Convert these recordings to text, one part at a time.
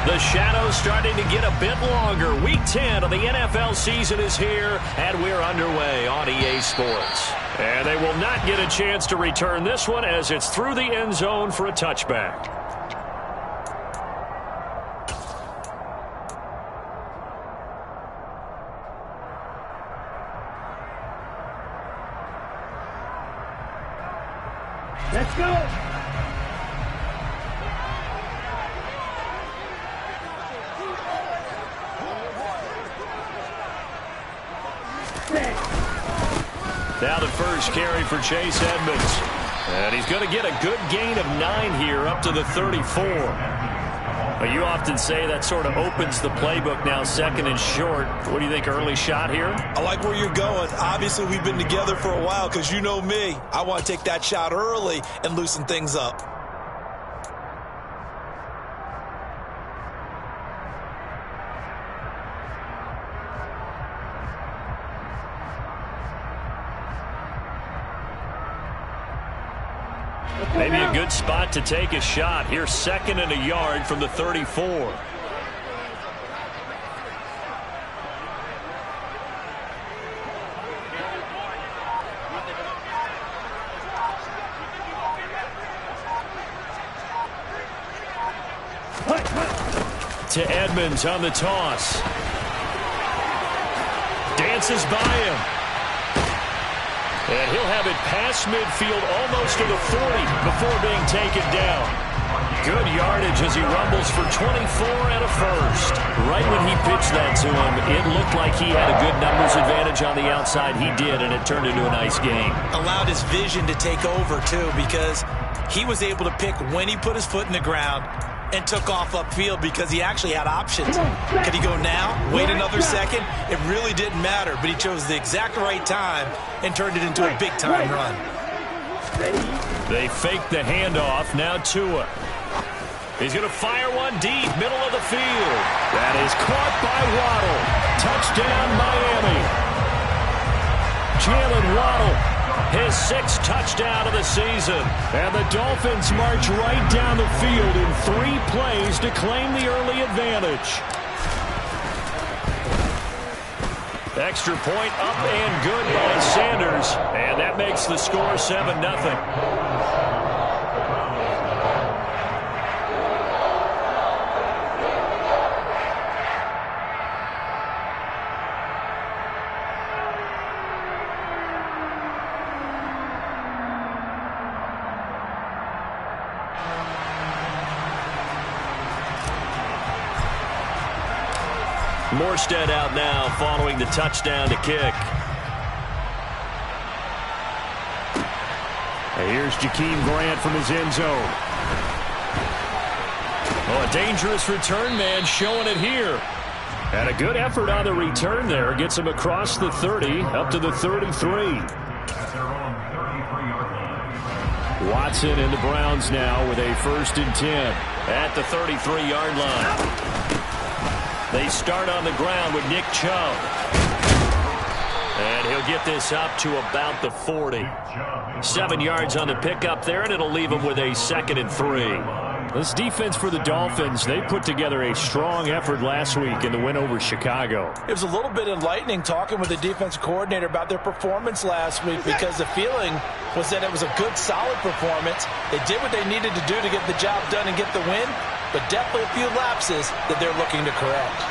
The shadow's starting to get a bit longer. Week 10 of the NFL season is here, and we're underway on EA Sports. And they will not get a chance to return this one as it's through the end zone for a touchback. Let's go! Now the first carry for Chase Edmonds. And he's going to get a good gain of 9 here up to the 34. But you often say that sort of opens the playbook now, second and short. What do you think, early shot here? I like where you're going. Obviously, we've been together for a while because you know me. I want to take that shot early and loosen things up. Maybe a good spot to take a shot. Here's 2nd and a yard from the 34. To Edmonds on the toss. Dances by him. And he'll have it past midfield almost to the 40 before being taken down. Good yardage as he rumbles for 24 and a first. Right when he pitched that to him, it looked like he had a good numbers advantage on the outside. He did, and it turned into a nice game. Allowed his vision to take over, too, because he was able to pick when he put his foot in the ground and took off upfield because he actually had options. Could he go now, wait another second? It really didn't matter, but he chose the exact right time and turned it into a big-time run. They fake the handoff. Now Tua. He's going to fire one deep, middle of the field. That is caught by Waddle. Touchdown, Miami. Jalen Waddle. His 6th touchdown of the season. And the Dolphins march right down the field in 3 plays to claim the early advantage. Extra point up and good by Sanders. And that makes the score 7-0. Morstead out now following the touchdown to kick. And here's Jakeem Grant from his end zone. Oh, a dangerous return man showing it here. And a good effort on the return there. Gets him across the 30 up to the 33. Watson and the Browns now with a 1st and 10 at the 33-yard line. They start on the ground with Nick Chubb. And he'll get this up to about the 40. 7 yards on the pickup there, and it'll leave him with a 2nd and 3. This defense for the Dolphins, they put together a strong effort last week in the win over Chicago. It was a little bit enlightening talking with the defense coordinator about their performance last week because the feeling was that it was a good, solid performance. They did what they needed to do to get the job done and get the win, but definitely a few lapses that they're looking to correct.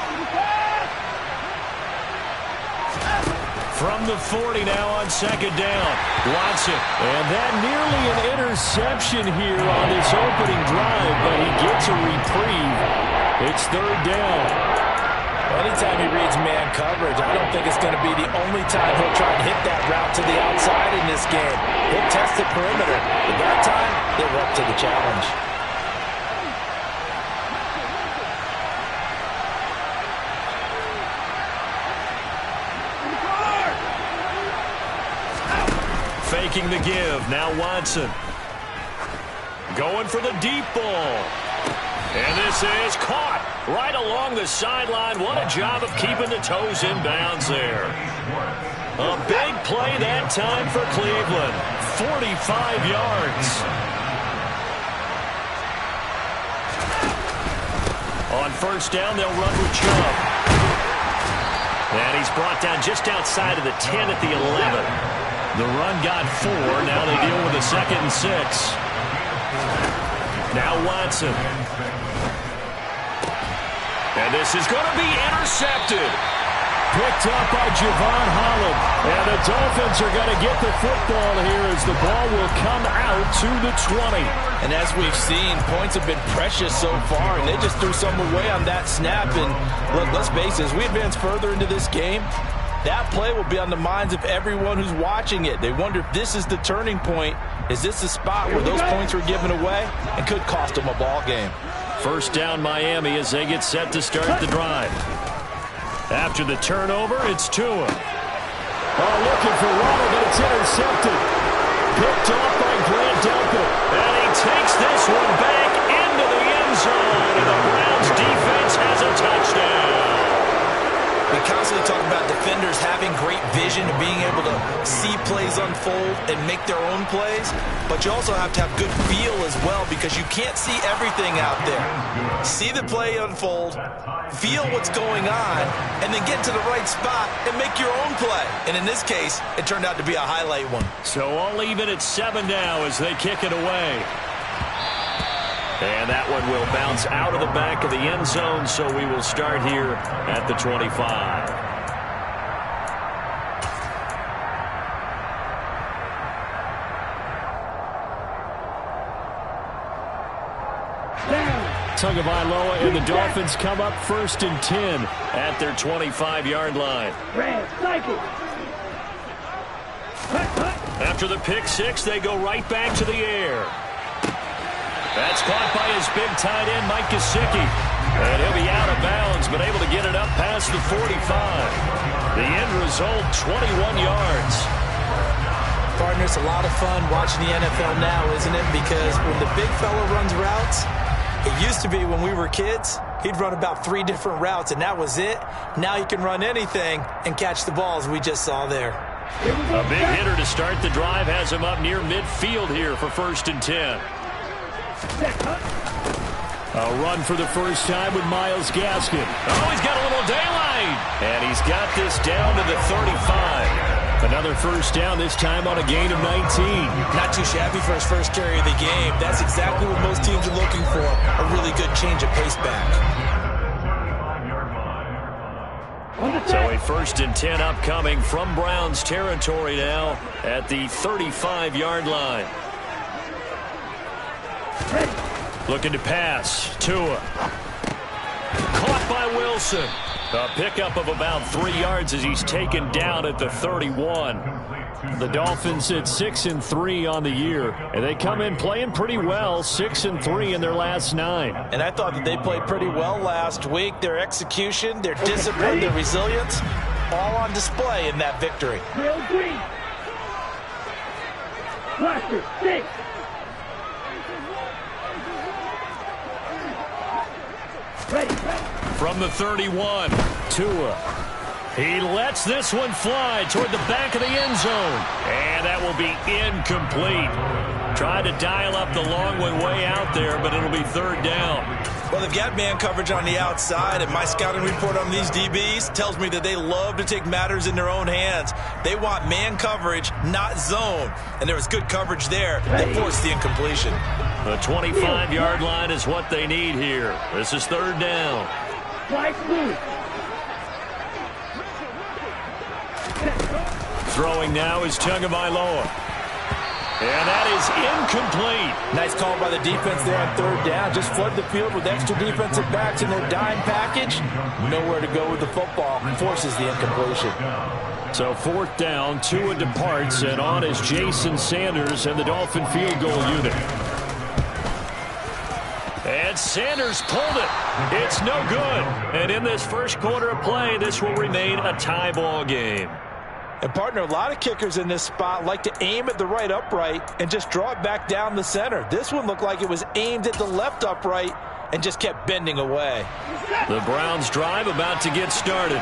From the 40 now on 2nd down. Watson. And that nearly an interception here on this opening drive, but he gets a reprieve. It's 3rd down. Anytime he reads man coverage, I don't think it's going to be the only time he'll try and hit that route to the outside in this game. He'll test the perimeter, but that time, they're up to the challenge. Faking the give. Now Watson. Going for the deep ball. And this is caught right along the sideline. What a job of keeping the toes in bounds there. A big play that time for Cleveland. 45 yards. On first down, they'll run with Chubb. And he's brought down just outside of the 10 at the 11. The run got 4. Now they deal with a 2nd and 6. Now Watson. And this is going to be intercepted. Picked up by Javon Holland. And the Dolphins are going to get the football here as the ball will come out to the 20. And as we've seen, points have been precious so far, and they just threw some away on that snap. And look, let's face it, as we advance further into this game, that play will be on the minds of everyone who's watching it. They wonder if this is the turning point. Is this the spot where those points were given away and could cost them a ball game? First down Miami as they get set to start the drive. After the turnover, it's Tua. Looking for Waddle, but it's intercepted. Picked off by Grant Delpit. And he takes this one back into the end zone. And the Browns defense has a touchdown. We constantly talk about defenders having great vision and being able to see plays unfold and make their own plays, but you also have to have good feel as well because you can't see everything out there. See the play unfold, feel what's going on, and then get to the right spot and make your own play. And in this case, it turned out to be a highlight one. So all even at 7 now as they kick it away. And that one will bounce out of the back of the end zone, so we will start here at the 25. Tagovailoa and the Dolphins come up 1st and 10 at their 25-yard line. After the pick 6, they go right back to the air. That's caught by his big tight end, Mike Gesicki. And he'll be out of bounds, but able to get it up past the 45. The end result, 21 yards. Partner, it's a lot of fun watching the NFL now, isn't it? Because when the big fella runs routes, it used to be when we were kids, he'd run about 3 different routes, and that was it. Now he can run anything and catch the balls we just saw there. A big hitter to start the drive has him up near midfield here for 1st and 10. A run for the first time with Myles Gaskin. Oh, he's got a little daylight. And he's got this down to the 35. Another first down, this time on a gain of 19. Not too shabby for his first carry of the game. That's exactly what most teams are looking for, a really good change of pace back. So a 1st and 10 upcoming from Browns territory now at the 35-yard line. Looking to pass. Tua. Caught by Wilson. A pickup of about 3 yards as he's taken down at the 31. The Dolphins at 6-3 on the year, and they come in playing pretty well, 6-3 in their last 9. And I thought that they played pretty well last week. Their execution, their discipline, their resilience, all on display in that victory. From the 31, Tua. He lets this one fly toward the back of the end zone. And that will be incomplete. Tried to dial up the long one way out there, but it'll be 3rd down. Well, they've got man coverage on the outside, and my scouting report on these DBs tells me that they love to take matters in their own hands. They want man coverage, not zone. And there was good coverage there that forced the incompletion. The 25-yard line is what they need here. This is 3rd down. Throwing now is Tagovailoa. And that is incomplete. Nice call by the defense there on 3rd down. Just flood the field with extra defensive backs in their dime package. Nowhere to go with the football. Forces the incompletion. So 4th down, Tua departs, and on is Jason Sanders and the Dolphin field goal unit. And Sanders pulled it. It's no good. And in this first quarter of play, this will remain a tie ball game. And, partner, a lot of kickers in this spot like to aim at the right upright and just draw it back down the center. This one looked like it was aimed at the left upright and just kept bending away. The Browns drive about to get started.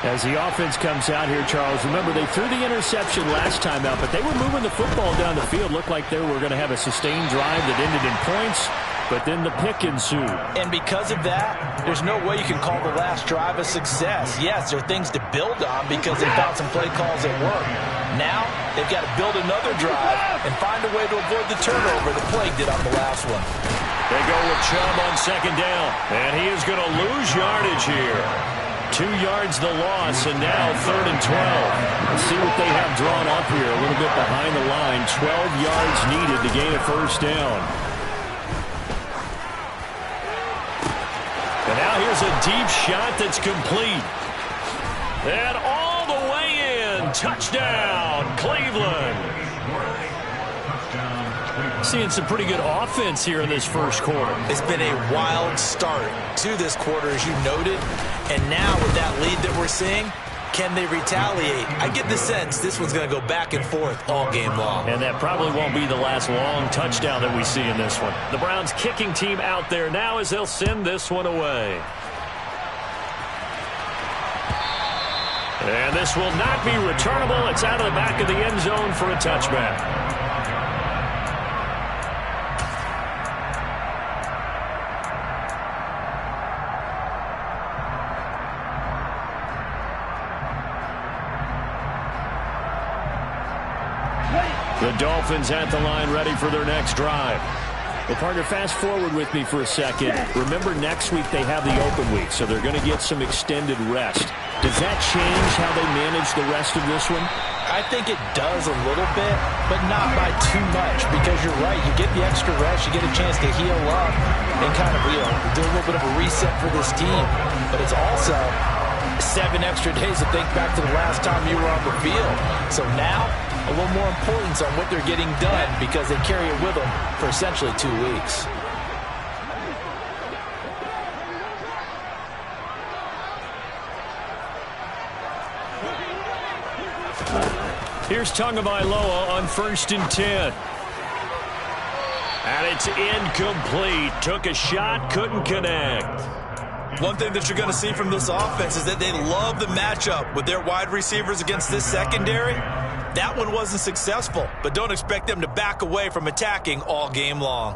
As the offense comes out here, Charles, remember they threw the interception last time out, but they were moving the football down the field. Looked like they were going to have a sustained drive that ended in points. but then the pick ensued. And because of that, there's no way you can call the last drive a success. Yes, there are things to build on because they found some play calls that work. Now, they've got to build another drive and find a way to avoid the turnover the Plague did on the last one. They go with Chubb on second down, and he is going to lose yardage here. 2 yards the loss, and now 3rd and 12. Let's see what they have drawn up here. A little bit behind the line. 12 yards needed to gain a first down. And now here's a deep shot that's complete. And all the way in. Touchdown, Cleveland. Seeing some pretty good offense here in this first quarter. It's been a wild start to this quarter, as you noted. And now with that lead that we're seeing, can they retaliate? I get the sense this one's going to go back and forth all game long. And that probably won't be the last long touchdown that we see in this one. The Browns kicking team out there now as they'll send this one away. And this will not be returnable. It's out of the back of the end zone for a touchback. The Dolphins at the line, ready for their next drive. Well, partner, fast forward with me for a second. Remember, next week they have the open week, so they're going to get some extended rest. Does that change how they manage the rest of this one? I think it does a little bit, but not by too much, because you're right. You get the extra rest, you get a chance to heal up and kind of, do a little bit of a reset for this team. But it's also 7 extra days to think back to the last time you were on the field. So now, a little more importance on what they're getting done because they carry it with them for essentially 2 weeks. Here's Tagovailoa on 1st and 10. And it's incomplete. Took a shot, couldn't connect. One thing that you're going to see from this offense is that they love the matchup with their wide receivers against this secondary. That one wasn't successful, but don't expect them to back away from attacking all game long.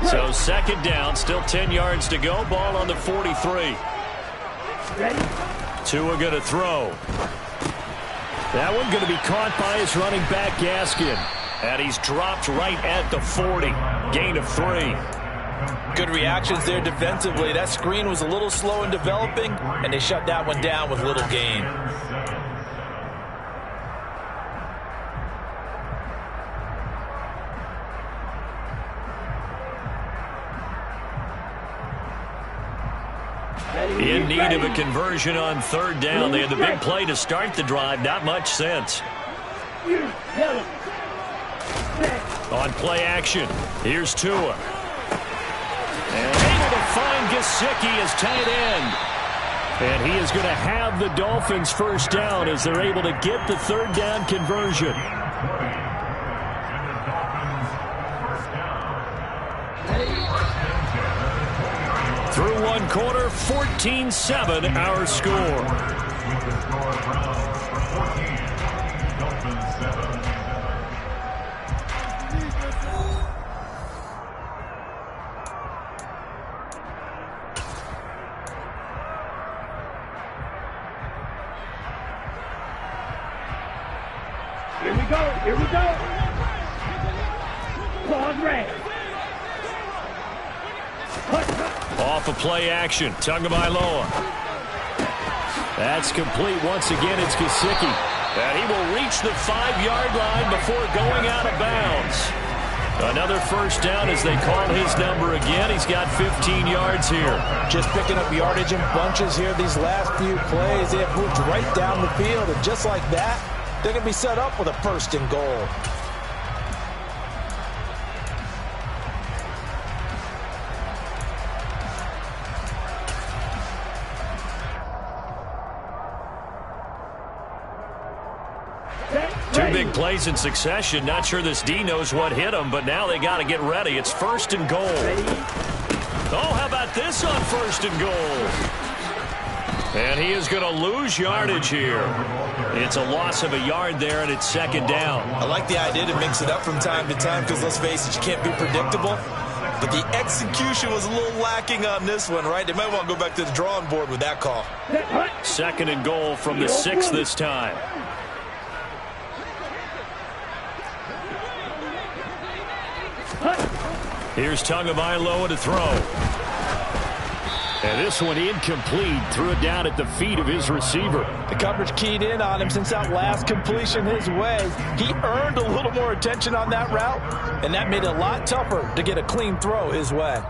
So 2nd down, still 10 yards to go. Ball on the 43. Tua going to throw. That one going to be caught by his running back, Gaskin. And he's dropped right at the 40. Gain of 3. Good reactions there defensively. That screen was a little slow in developing, and they shut that one down with little gain. In need of a conversion on 3rd down. They had the big play to start the drive. Not much sense. On play action, here's Tua. And able to find Gesicki as tight end. And he is going to have the Dolphins' first down as they're able to get the 3rd down conversion. Through 1 quarter, 14-7 our score. Here we go. Here we go. Pause red. Off of play action, Tagovailoa. That's complete. Once again, it's Gesicki. And he will reach the 5-yard line before going out of bounds. Another first down as they call his number again. He's got 15 yards here. Just picking up yardage in bunches here these last few plays. They have moved right down the field, and just like that, they're going to be set up with a 1st and goal. Two big plays in succession. Not sure this D knows what hit him, but now they got to get ready. It's 1st and goal. Oh, how about this on 1st and goal? And he is going to lose yardage here. It's a loss of a yard there, and it's second down. I like the idea to mix it up from time to time because, let's face it, you can't be predictable. But the execution was a little lacking on this one, right? They might want to go back to the drawing board with that call. Second and goal from the 6 this time. Here's Tagovailoa to throw. And this one incomplete. Threw it down at the feet of his receiver. The coverage keyed in on him since that last completion his way. He earned a little more attention on that route, and that made it a lot tougher to get a clean throw his way.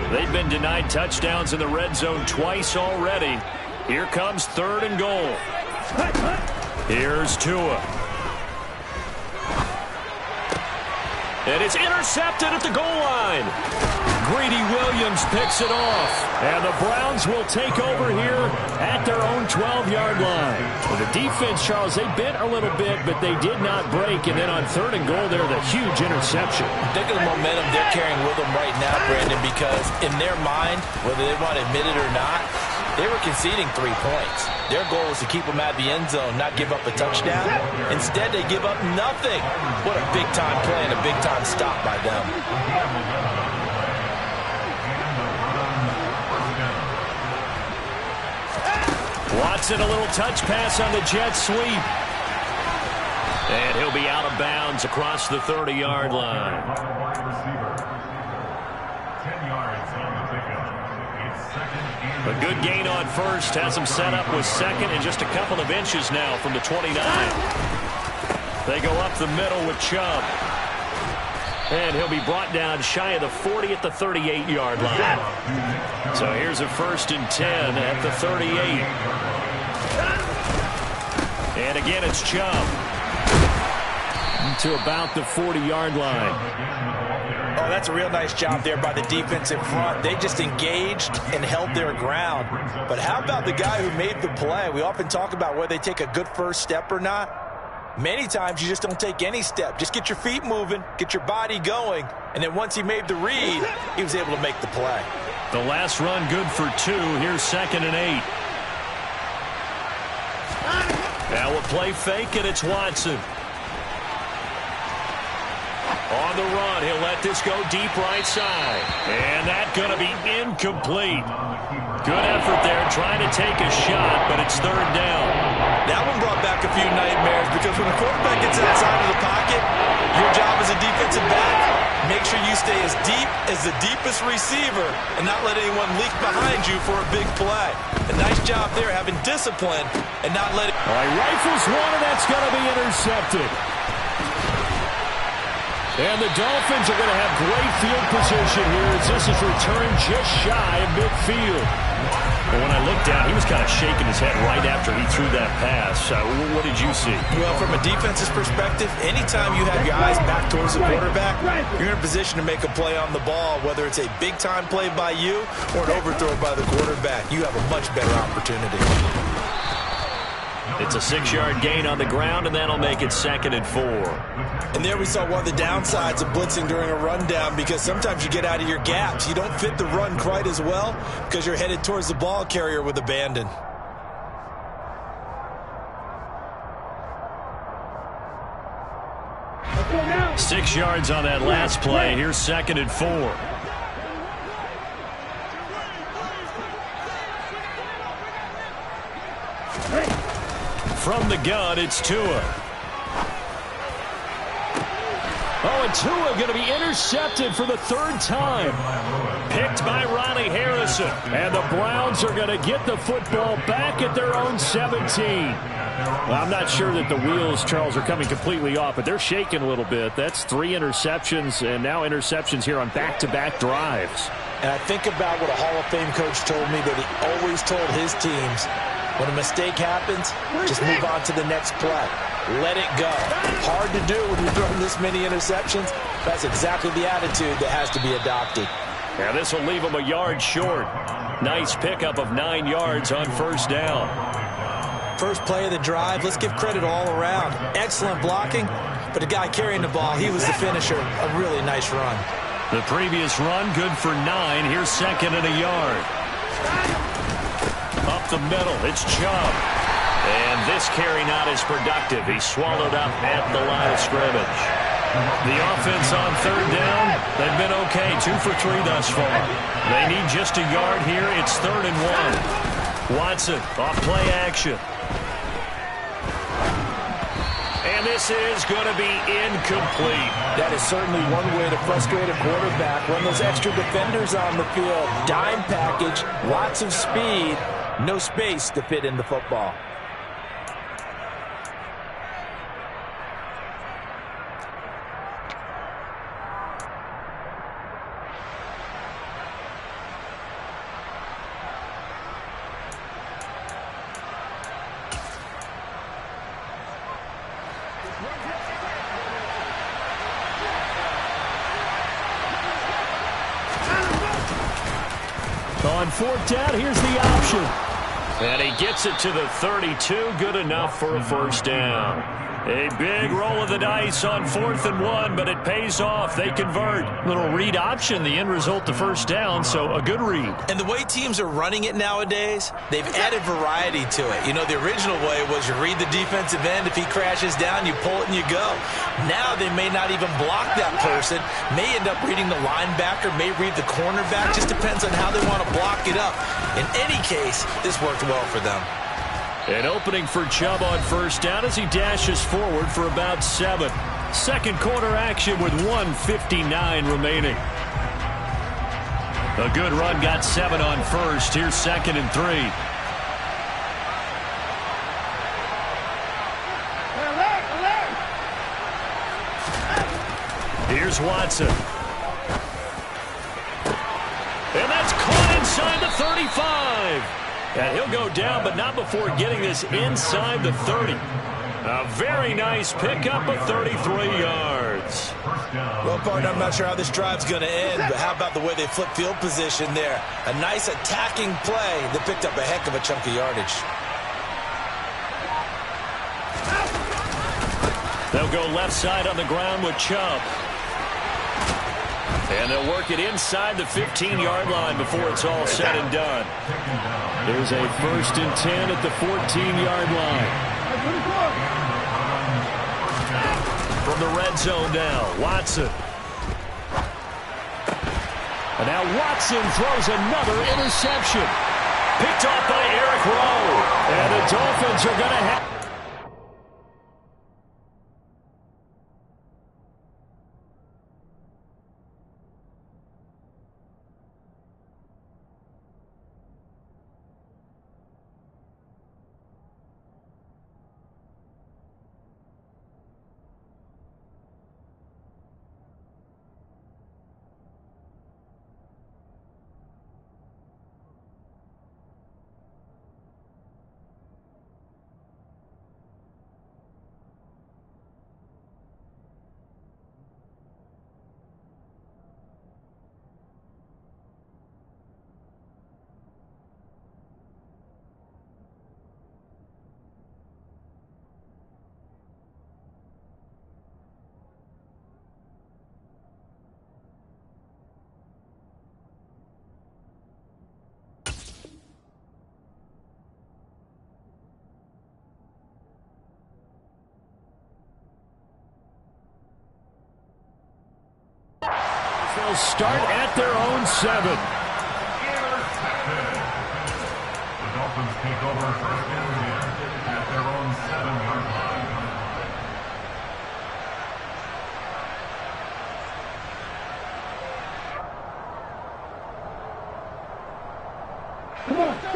They've been denied touchdowns in the red zone twice already. Here comes third and goal. Here's Tua. And it's intercepted at the goal line. Greedy Williams picks it off. And the Browns will take over here at their own 12-yard line. Well, the defense, Charles, they bent a little bit, but they did not break. And then on third and goal there, the huge interception. Think of the momentum they're carrying with them right now, Brandon, because in their mind, whether they want to admit it or not, they were conceding 3 points. Their goal was to keep them at the end zone, not give up a touchdown. Instead, they give up nothing. What a big-time play and a big-time stop by them. Watson, a little touch pass on the jet sweep. And he'll be out of bounds across the 30-yard line. A good gain on first has him set up with second and just a couple of inches now from the 29. They go up the middle with Chubb. And he'll be brought down shy of the 40 at the 38-yard line. So here's a 1st and 10 at the 38. And again, it's Chubb. To about the 40-yard line. Oh, that's a real nice job there by the defense in front. They just engaged and held their ground. But how about the guy who made the play? We often talk about whether they take a good first step or not. Many times you just don't take any step. Just get your feet moving, get your body going, and then once he made the read, he was able to make the play. The last run good for 2. Here's 2nd and 8. Now a play fake, and it's Watson. On the run, he'll let this go deep right side. And that's going to be incomplete. Good effort there trying to take a shot, but it's third down. That one brought back a few nightmares because when the quarterback gets outside of the pocket, your job as a defensive back, make sure you stay as deep as the deepest receiver and not let anyone leak behind you for a big play. A nice job there having discipline and not letting... All right, rifles one, and that's going to be intercepted. And the Dolphins are going to have great field position here as this is returned just shy of midfield. But when I looked down, he was kind of shaking his head right after he threw that pass. What did you see? Well, from a defense's perspective, anytime you have your eyes back towards the quarterback, you're in a position to make a play on the ball, whether it's a big-time play by you or an overthrow by the quarterback. You have a much better opportunity. It's a 6-yard gain on the ground, and that'll make it 2nd and 4. And there we saw one of the downsides of blitzing during a rundown because sometimes you get out of your gaps. You don't fit the run quite as well because you're headed towards the ball carrier with abandon. Now. 6 yards on that last play. Here's 2nd and 4. From the gun, it's Tua. Oh, and Tua going to be intercepted for the 3rd time. Picked by Ronnie Harrison. And the Browns are going to get the football back at their own 17. Well, I'm not sure that the wheels, Charles, are coming completely off, but they're shaking a little bit. That's 3 interceptions, and now interceptions here on back-to-back drives. And I think about what a Hall of Fame coach told me that he always told his teams, when a mistake happens, just move on to the next play. Let it go. Hard to do when you're throwing this many interceptions. That's exactly the attitude that has to be adopted. Now this will leave him a yard short. Nice pickup of 9 yards on first down. First play of the drive, let's give credit all around. Excellent blocking, but the guy carrying the ball, he was the finisher. A really nice run. The previous run, good for 9. Here's second and a yard. Up the middle, it's Chubb. And this carry not as productive. He's swallowed up at the line of scrimmage. The offense on third down, they've been okay. 2 for 3 thus far. They need just a yard here. It's 3rd and 1. Watson off play action. And this is going to be incomplete. That is certainly one way to frustrate a quarterback. Run those extra defenders on the field. Dime package, lots of speed, no space to fit in the football. On 4th down, here's the option. And he gets it to the 32. Good enough for a first down. A big roll of the dice on 4th and 1, but it pays off. They convert. Little read option, the end result, the first down, so a good read. And the way teams are running it nowadays, they've added variety to it. You know, the original way was you read the defensive end. If he crashes down, you pull it and you go. Now they may not even block that person, may end up reading the linebacker, may read the cornerback. Just depends on how they want to block it up. In any case, this worked well for them. An opening for Chubb on first down as he dashes forward for about 7. Second quarter action with 1:59 remaining. A good run got 7 on first. Here's 2nd and 3. Here's Watson. And that's caught inside the 35. And he'll go down, but not before getting this inside the 30. A very nice pickup of 33 yards. Well, partner, I'm not sure how this drive's going to end, but how about the way they flip field position there? A nice attacking play that picked up a heck of a chunk of yardage. They'll go left side on the ground with Chubb. And they'll work it inside the 15-yard line before it's all said and done. There's a 1st and 10 at the 14-yard line. From the red zone now, Watson. And now Watson throws another interception. Picked off by Eric Rowe. And the Dolphins are going to have... They'll start at their own 7. The Dolphins take over first and 10 at their own 7-yard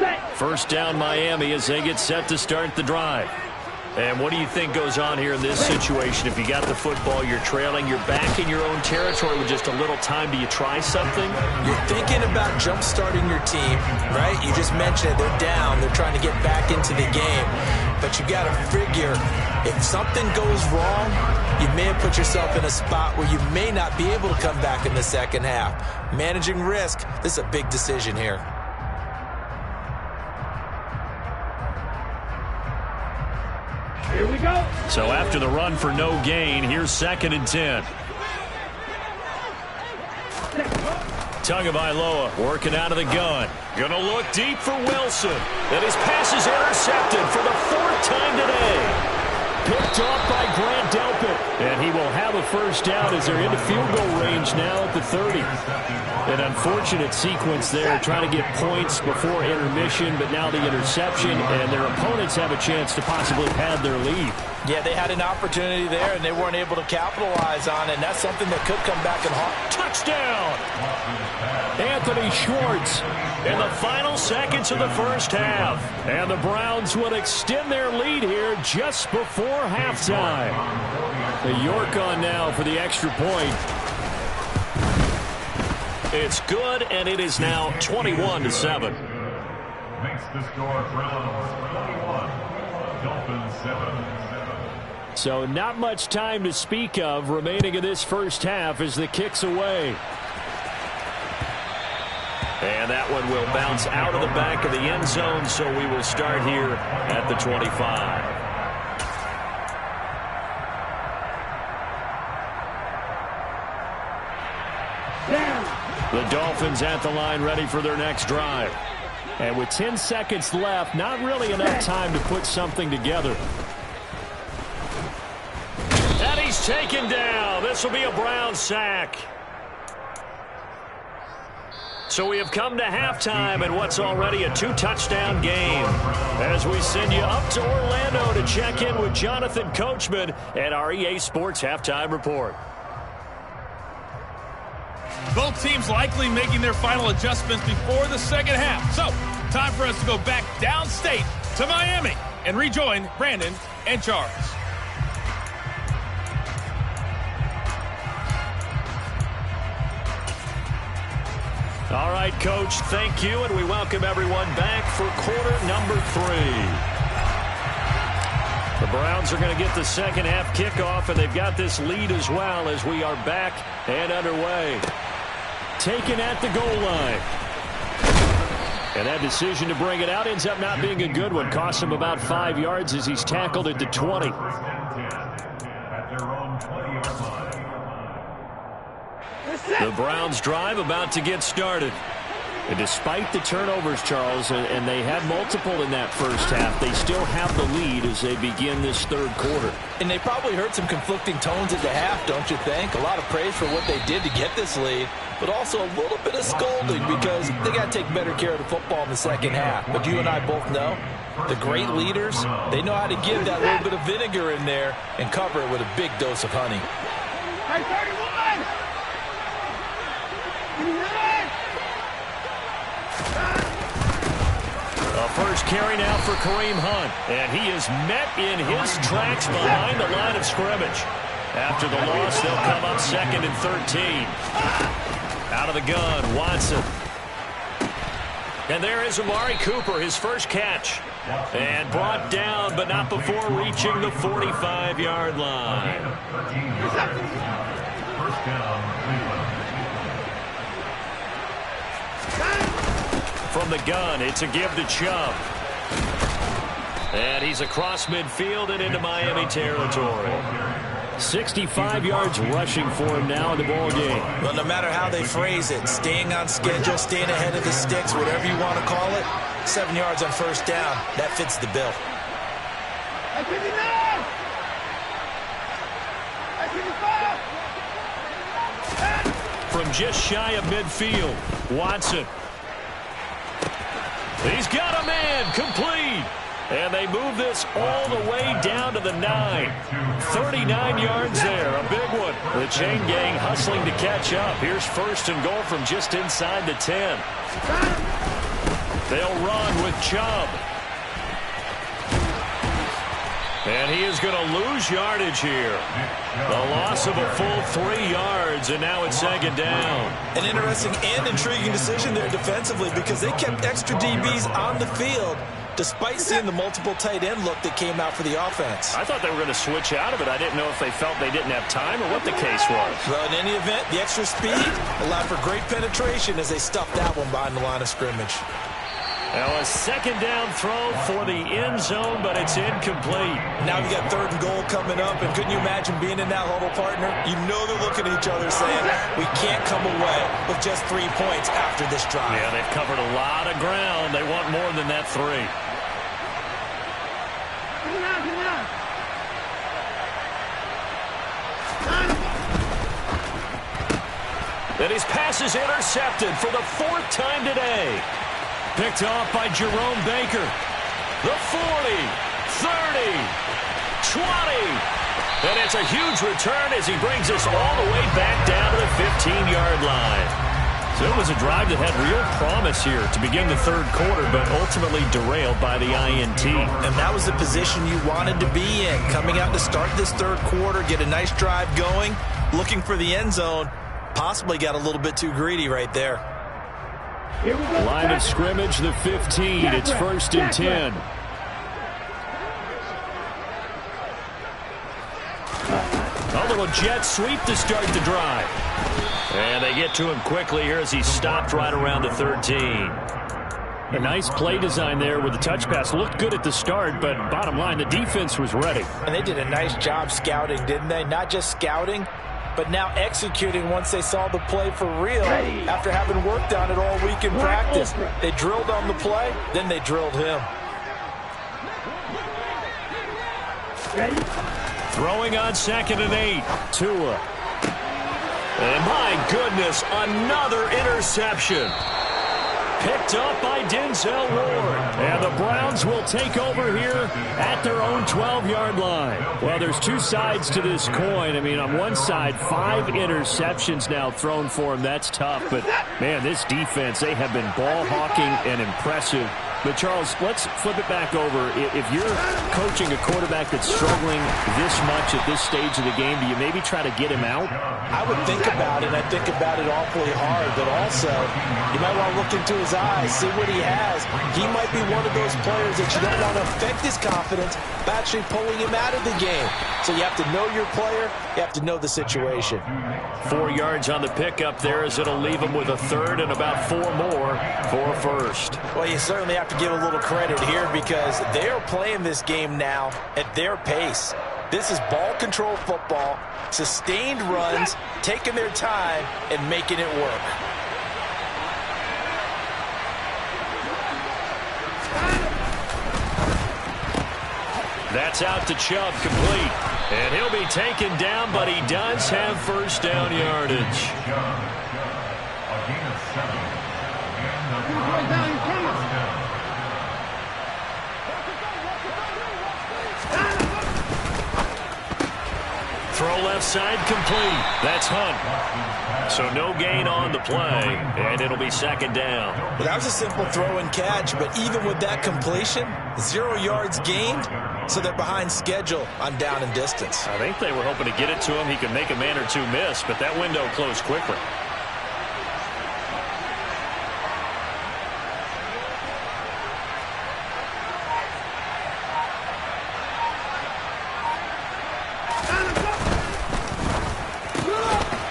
line. First down Miami as they get set to start the drive. And what do you think goes on here in this situation? If you got the football, you're trailing, you're back in your own territory with just a little time. Do you try something? You're thinking about jump-starting your team, right? You just mentioned it. They're down. They're trying to get back into the game. But you got to figure, if something goes wrong, you may have put yourself in a spot where you may not be able to come back in the second half. Managing risk, this is a big decision here. Here we go. So after the run for no gain, here's 2nd and 10. Tagovailoa working out of the gun. Going to look deep for Wilson. And his pass is intercepted for the 4th time today. Picked off by Grant Delpit. And he will have a first down as they're into field goal range now at the 30. An unfortunate sequence there, trying to get points before intermission, but now the interception, and their opponents have a chance to possibly pad their lead. Yeah, they had an opportunity there, and they weren't able to capitalize on it, and that's something that could come back and haunt. Touchdown! Anthony Schwartz in the final seconds of the first half. And the Browns will extend their lead here just before halftime. The York on now for the extra point. It's good, and it is now 21-7. Makes the score Browns 21, Dolphins 7. So not much time to speak of remaining in this first half as the kick's away. And that one will bounce out of the back of the end zone, so we will start here at the 25. The Dolphins at the line ready for their next drive. And with 10 seconds left, not really enough time to put something together. And he's taken down. This will be a Brown sack. So we have come to halftime in what's already a 2-touchdown game. As we send you up to Orlando to check in with Jonathan Coachman at our EA Sports Halftime Report. Both teams likely making their final adjustments before the second half. So, time for us to go back downstate to Miami and rejoin Brandon and Charles. All right, Coach, thank you, and we welcome everyone back for quarter number 3. The Browns are going to get the second half kickoff, and they've got this lead as well as we are back and underway. Taken at the goal line. And that decision to bring it out ends up not being a good one. Costs him about 5 yards as he's tackled at the 20. The Browns drive about to get started. And despite the turnovers, Charles, and they had multiple in that first half, they still have the lead as they begin this third quarter. And they probably heard some conflicting tones at the half, don't you think? A lot of praise for what they did to get this lead, but also a little bit of scolding because they got to take better care of the football in the second half. But you and I both know the great leaders, they know how to give that little bit of vinegar in there and cover it with a big dose of honey. Hey, 31! A first carry now for Kareem Hunt, and he is met in his tracks behind the line of scrimmage. After the loss, they'll come up 2nd and 13. Out of the gun, Watson. And there is Amari Cooper, his first catch. And brought down, but not before reaching the 45-yard line. First down, Cleveland. From the gun, it's a give to Chubb. And he's across midfield and into Miami territory. 65 yards rushing for him now in the ball game. Well, no matter how they phrase it, staying on schedule, staying ahead of the sticks, whatever you want to call it, 7 yards on first down, that fits the bill. From just shy of midfield, Watson. He's got a man, complete. And they move this all the way down to the 9. 39 yards there, a big one. The chain gang hustling to catch up. Here's first and goal from just inside the 10. They'll run with Chubb. And he is going to lose yardage here. A loss of a full 3 yards, and now it's second down. An interesting and intriguing decision there defensively because they kept extra DBs on the field despite seeing the multiple tight end look that came out for the offense. I thought they were going to switch out of it. I didn't know if they felt they didn't have time or what the case was. Well, in any event, the extra speed allowed for great penetration as they stuffed that one behind the line of scrimmage. Now a second down throw for the end zone, but it's incomplete. Now we got 3rd and goal coming up, and couldn't you imagine being in that huddle, partner? You know they're looking at each other saying, we can't come away with just 3 points after this drive. Yeah, they've covered a lot of ground. They want more than that 3. And his pass is intercepted for the 4th time today. Picked off by Jerome Baker. The 40, 30, 20. And it's a huge return as he brings us all the way back down to the 15-yard line. So it was a drive that had real promise here to begin the 3rd quarter, but ultimately derailed by the INT. And that was the position you wanted to be in. Coming out to start this 3rd quarter, get a nice drive going, looking for the end zone. Possibly got a little bit too greedy right there. Line of scrimmage, the 15. It's 1st and 10. A little jet sweep to start the drive. And they get to him quickly here as he stopped right around the 13. A nice play design there with the touch pass. Looked good at the start, but bottom line, the defense was ready. And they did a nice job scouting, didn't they? Not just scouting, but now executing once they saw the play for real after having worked on it all week in practice. They drilled on the play, then they drilled him. Throwing on 2nd and 8. Tua. And my goodness, another interception. Picked up by Denzel Ward. And the Browns will take over here at their own 12-yard line. Well, there's 2 sides to this coin. I mean, on one side, 5 interceptions now thrown for him. That's tough. But, man, this defense, they have been ball hawking and impressive. But, Charles, let's flip it back over. If you're coaching a quarterback that's struggling this much at this stage of the game, do you maybe try to get him out? I would think about it. I think about it awfully hard. But also, you might want to look into his eyes, see what he has. He might be one of those players that you don't want to affect his confidence by actually pulling him out of the game. So you have to know your player. You have to know the situation. 4 yards on the pickup there as it'll leave him with a 3rd and about 4 more for a 1st. Well, you certainly have to give a little credit here because they're playing this game now at their pace. This is ball control football, sustained runs, taking their time and making it work. That's out to Chubb, complete. And he'll be taken down, but he does have 1st down yardage. Throw left side, complete. That's Hunt. So no gain on the play, and it'll be 2nd down. Well, that was a simple throw and catch, but even with that completion, 0 yards gained, so they're behind schedule on down and distance. I think they were hoping to get it to him. He could make a man or 2 miss, but that window closed quickly.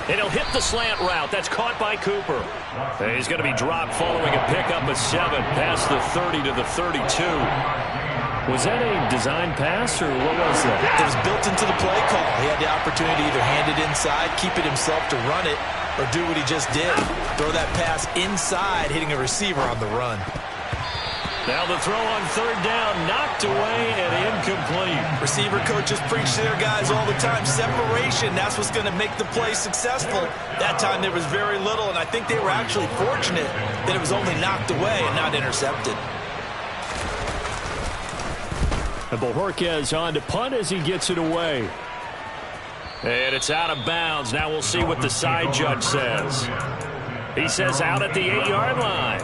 And he'll hit the slant route. That's caught by Cooper. And he's going to be dropped following a pickup of 7 past the 30 to the 32. Was that a design pass, or what was that? It was built into the play call. He had the opportunity to either hand it inside, keep it himself to run it, or do what he just did. Throw that pass inside, hitting a receiver on the run. Now the throw on 3rd down, knocked away and incomplete. Receiver coaches preach to their guys all the time. Separation, that's what's going to make the play successful. That time there was very little, and I think they were actually fortunate that it was only knocked away and not intercepted. And Bojorquez on to punt as he gets it away. And it's out of bounds. Now we'll see what the side judge says. He says out at the 8-yard line.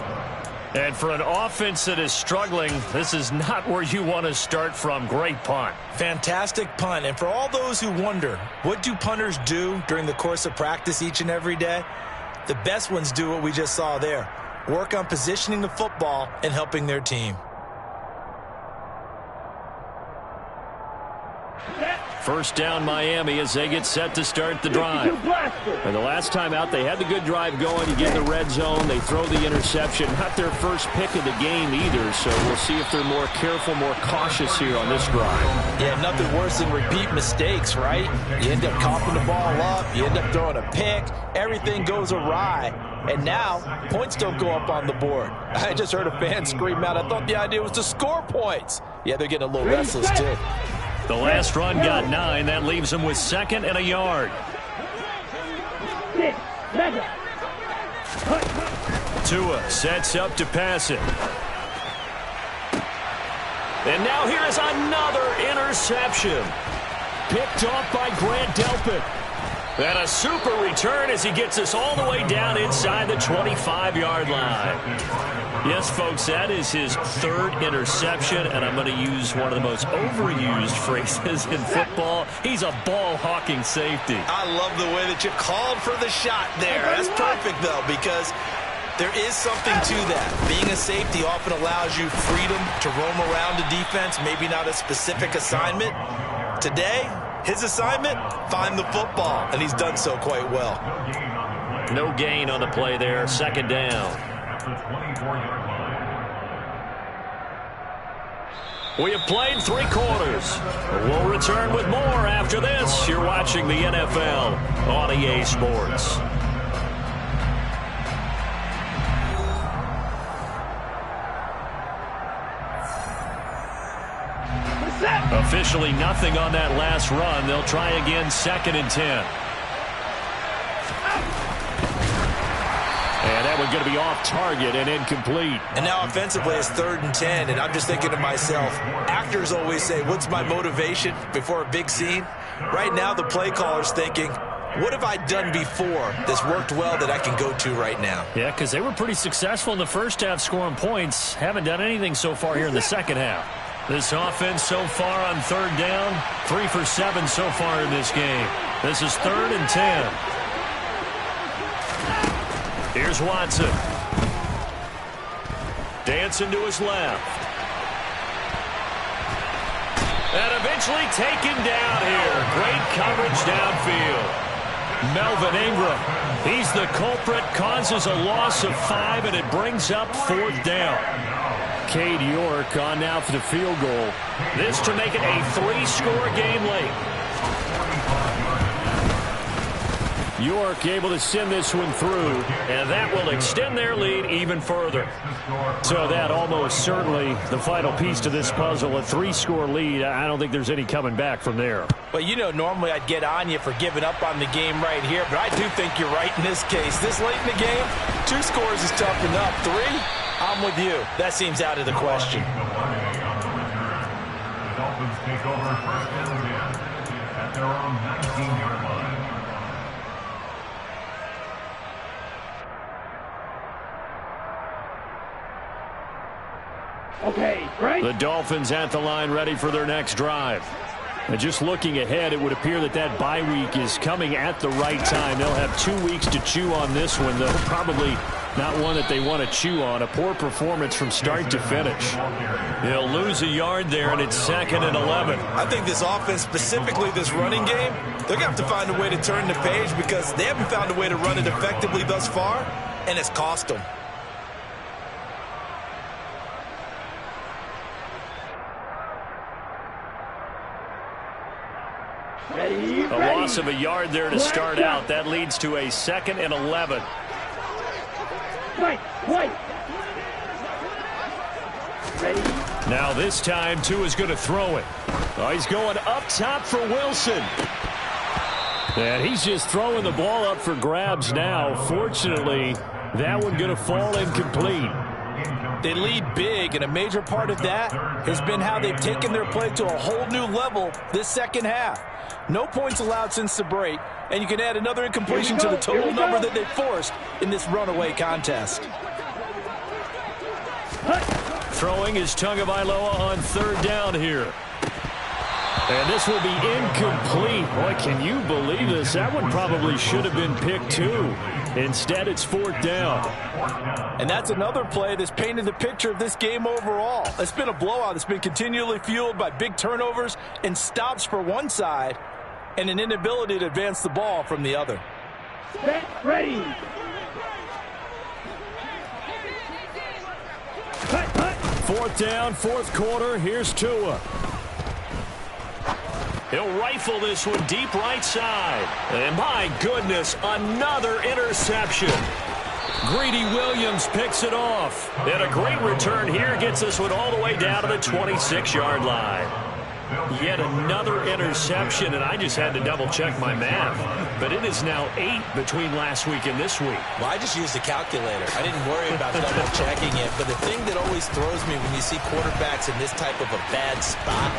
And for an offense that is struggling, this is not where you want to start from. Great punt. Fantastic punt. And for all those who wonder, what do punters do during the course of practice each and every day? The best ones do what we just saw there. Work on positioning the football and helping their team. First down Miami as they get set to start the drive. And the last time out, they had the good drive going. You get in the red zone, they throw the interception. Not their first pick of the game either, so we'll see if they're more careful, more cautious here on this drive. Yeah, nothing worse than repeat mistakes, right? You end up coughing the ball up, you end up throwing a pick, everything goes awry. And now, points don't go up on the board. I just heard a fan scream out, I thought the idea was to score points. Yeah, they're getting a little restless too. The last run got 9. That leaves them with 2nd and a yard. Tua sets up to pass it. And now here is another interception. Picked off by Grant Delpit. And a super return as he gets us all the way down inside the 25-yard line. Yes, folks, that is his 3rd interception, and I'm going to use one of the most overused phrases in football. He's a ball-hawking safety. I love the way that you called for the shot there. That's perfect, though, because there is something to that. Being a safety often allows you freedom to roam around the defense, maybe not a specific assignment. Today, his assignment, find the football, and he's done so quite well. No gain on the play there, 2nd down. We have played 3 quarters. We'll return with more after this. You're watching the NFL on EA Sports. Officially nothing on that last run. They'll try again, 2nd and 10. And that one's going to be off target and incomplete. And now offensively it's 3rd and 10, and I'm just thinking to myself, actors always say, what's my motivation before a big scene? Right now the play caller's thinking, what have I done before that's worked well that I can go to right now? Yeah, because they were pretty successful in the first half scoring points. Haven't done anything so far here in the second half. This offense so far on 3rd down, 3 for 7 so far in this game. This is 3rd and 10. Here's Watson. Dancing to his left. And eventually taken down here. Great coverage downfield. Melvin Ingram. He's the culprit. Causes a loss of 5, and it brings up 4th down. Cade York on now for the field goal. This to make it a 3-score game late. York able to send this one through, and that will extend their lead even further. So that almost certainly the final piece to this puzzle, a 3-score lead. I don't think there's any coming back from there. Well, you know, normally I'd get on you for giving up on the game right here, but I do think you're right in this case. This late in the game, 2 scores is tough enough. 3, I'm with you. That seems out of the question. The Dolphins take over 1st and 10 at their own 19-yard line. Okay, right. The Dolphins at the line ready for their next drive. And just looking ahead, it would appear that that bye week is coming at the right time. They'll have 2 weeks to chew on this one, though. Probably not one that they want to chew on. A poor performance from start to finish. They'll lose a yard there, and it's 2nd and 11. I think this offense, specifically this running game, they're going to have to find a way to turn the page because they haven't found a way to run it effectively thus far, and it's cost them. A loss of a yard there to start out. That leads to a 2nd and 11. Now this time, Tua's going to throw it. Oh, he's going up top for Wilson. And he's just throwing the ball up for grabs now. Fortunately, that one going to fall incomplete. They lead big, and a major part of that has been how they've taken their play to a whole new level this second half. No points allowed since the break, and you can add another incompletion to the total number that they forced in this runaway contest. Throwing is Tagovailoa on third down here. And this will be incomplete. Boy, can you believe this? That one probably should have been picked too. Instead, it's fourth down. And that's another play that's painted the picture of this game overall. It's been a blowout. It's been continually fueled by big turnovers and stops for one side and an inability to advance the ball from the other. Set, ready. Fourth down, fourth quarter. Here's Tua. He'll rifle this one deep right side. And my goodness, another interception. Greedy Williams picks it off. And a great return here gets this one all the way down to the 26-yard line. Yet another interception, and I just had to double-check my math. But it is now 8 between last week and this week. Well, I just used a calculator. I didn't worry about double-checking it. But the thing that always throws me when you see quarterbacks in this type of a bad spot,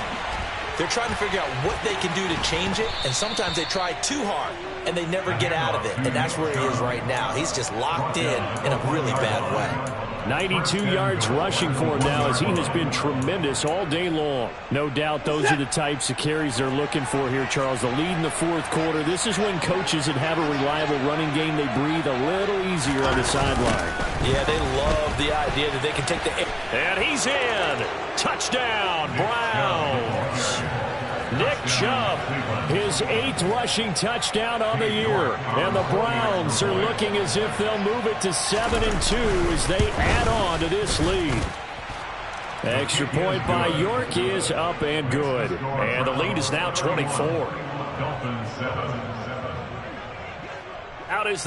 they're trying to figure out what they can do to change it, and sometimes they try too hard, and they never get out of it. And that's where he is right now. He's just locked in a really bad way. 92 yards rushing for him now as he has been tremendous all day long. No doubt those are the types of carries they're looking for here, Charles. The lead in the fourth quarter. This is when coaches that have a reliable running game, they breathe a little easier on the sideline. Yeah, they love the idea that they can take the... And he's in. Touchdown, Browns. Nick Chubb, his 8th rushing touchdown on the year. And the Browns are looking as if they'll move it to 7-2 as they add on to this lead. Extra point by York is up and good. And the lead is now 24. Out is